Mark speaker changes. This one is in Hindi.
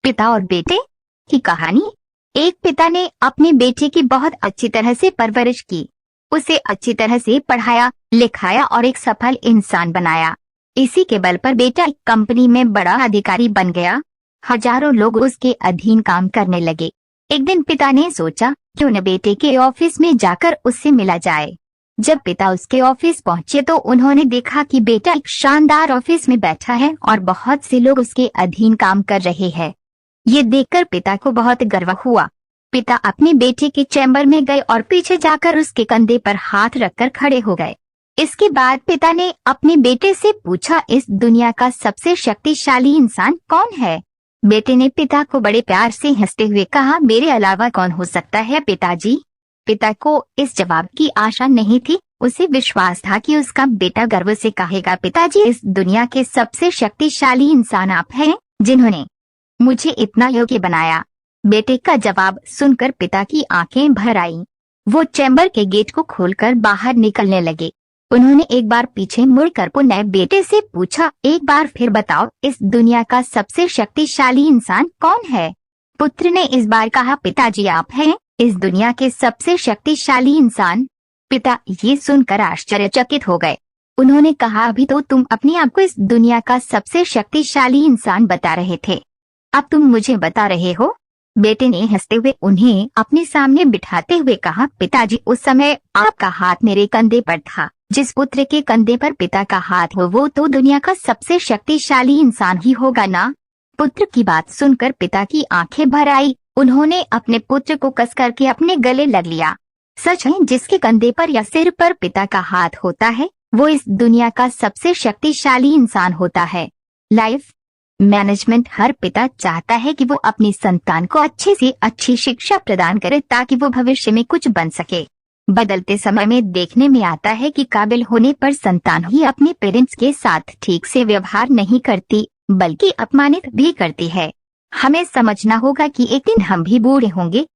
Speaker 1: पिता और बेटे की कहानी। एक पिता ने अपने बेटे की बहुत अच्छी तरह से परवरिश की, उसे अच्छी तरह से पढ़ाया लिखाया और एक सफल इंसान बनाया। इसी के बल पर बेटा एक कंपनी में बड़ा अधिकारी बन गया। हजारों लोग उसके अधीन काम करने लगे। एक दिन पिता ने सोचा क्यों न बेटे के ऑफिस में जाकर उससे मिला जाए। जब पिता उसके ऑफिस पहुंचे तो उन्होंने देखा कि बेटा एक शानदार ऑफिस में बैठा है और बहुत से लोग उसके अधीन काम कर रहे हैं। ये देखकर पिता को बहुत गर्व हुआ। पिता अपने बेटे के चैम्बर में गए और पीछे जाकर उसके कंधे पर हाथ रखकर खड़े हो गए। इसके बाद पिता ने अपने बेटे से पूछा, इस दुनिया का सबसे शक्तिशाली इंसान कौन है? बेटे ने पिता को बड़े प्यार से हंसते हुए कहा, मेरे अलावा कौन हो सकता है पिताजी। पिता को इस जवाब की आशा नहीं थी। उसे विश्वास था कि उसका बेटा गर्व से कहेगा, पिताजी इस दुनिया के सबसे शक्तिशाली इंसान आप हैं, जिन्होंने मुझे इतना योग्य बनाया। बेटे का जवाब सुनकर पिता की आंखें भर आईं। वो चैम्बर के गेट को खोलकर बाहर निकलने लगे। उन्होंने एक बार पीछे मुड़कर पुनः बेटे से पूछा, एक बार फिर बताओ, इस दुनिया का सबसे शक्तिशाली इंसान कौन है? पुत्र ने इस बार कहा, पिताजी आप हैं इस दुनिया के सबसे शक्तिशाली इंसान। पिता ये सुनकर आश्चर्यचकित हो गए। उन्होंने कहा, अभी तो तुम अपने आप को इस दुनिया का सबसे शक्तिशाली इंसान बता रहे थे, अब तुम मुझे बता रहे हो? बेटे ने हंसते हुए उन्हें अपने सामने बिठाते हुए कहा, पिताजी उस समय आपका हाथ मेरे कंधे पर था। जिस पुत्र के कंधे पर पिता का हाथ हो वो तो दुनिया का सबसे शक्तिशाली इंसान ही होगा ना। पुत्र की बात सुनकर पिता की आंखें भर आई। उन्होंने अपने पुत्र को कस करके अपने गले लग लिया। सच है, जिसके कंधे पर या सिर पर पिता का हाथ होता है वो इस दुनिया का सबसे शक्तिशाली इंसान होता है। Life management. हर पिता चाहता है कि वो अपनी संतान को अच्छे से अच्छी शिक्षा प्रदान करे ताकि वो भविष्य में कुछ बन सके। बदलते समय में देखने में आता है कि काबिल होने पर संतान ही अपने पेरेंट्स के साथ ठीक से व्यवहार नहीं करती बल्कि अपमानित भी करती है। हमें समझना होगा कि एक दिन हम भी बूढ़े होंगे